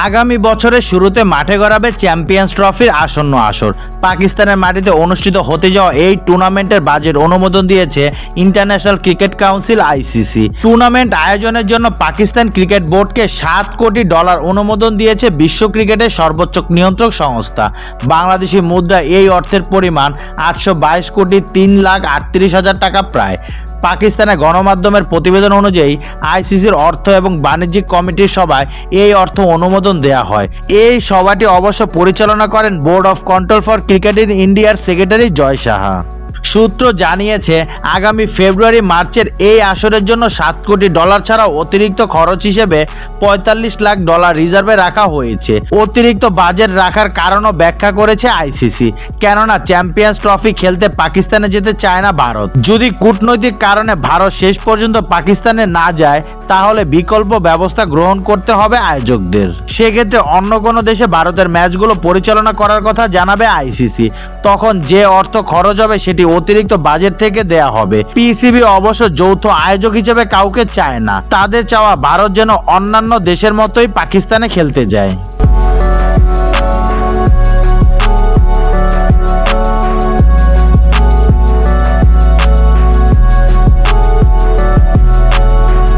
আগামী বছরের শুরুতে মাঠে গড়াবে চ্যাম্পিয়ন্স ট্রফির আসন্ন আসর। পাকিস্তানের মাটিতে অনুষ্ঠিত হতে যাওয়া এই টুর্নামেন্টের বাজেট অনুমোদন দিয়েছে international cricket council ICC. Tournament আয়োজনের জন্য পাকিস্তান ক্রিকেট বোর্ডকে $7 কোটি অনুমোদন দিয়েছে বিশ্ব ক্রিকেটের সর্বোচ্চ নিয়ন্ত্রক সংস্থা। বাংলাদেশি মুদ্রা এই অর্থের পরিমাণ 822 কোটি 3,38,000 টাকা প্রায়। পাকিস্তানের গণমাধ্যমের প্রতিবেদন অনুযায়ী আইসিসির অর্থ এবং বাণিজ্যিক কমিটির সভায় এই অর্থ অনুমোদন দেওয়া হয়। এই সভাটি অবশ্য পরিচালনা করেন board of control for cricket in ইন্ডিয়ার সেক্রেটারি জয় সাহা। সূত্র জানিয়েছে আগামী ফেব্রুয়ারি মার্চের এই আসরের জন্য $7 কোটি ছাড়াও অতিরিক্ত খরচ হিসেবে $45 লাখ রিজার্ভে রাখা হয়েছে। অতিরিক্ত বাজেট রাখার কারণও ব্যাখ্যা করেছে আইসিসি, কেননা চ্যাম্পিয়ন্স ট্রফি খেলতে পাকিস্তানে যেতে চায় না ভারত। যদি কূটনৈতিক কারণে ভারত শেষ পর্যন্ত পাকিস্তানে না যায় তাহলে বিকল্প ব্যবস্থা গ্রহণ করতে হবে আয়োজকদের। সেক্ষেত্রে অন্য কোনো দেশে ভারতের ম্যাচগুলো পরিচালনা করার কথা জানাবে আইসিসি। তখন যে অর্থ খরচ হবে সেটি অতিরিক্ত বাজেট থেকে দেয়া হবে। পিসিবি অবশ্য যৌথ আয়োজক হিসেবে কাউকে চায় না। তাদের চাওয়া ভারত যেন অন্যান্য দেশের মতোই পাকিস্তানে খেলতে যায়।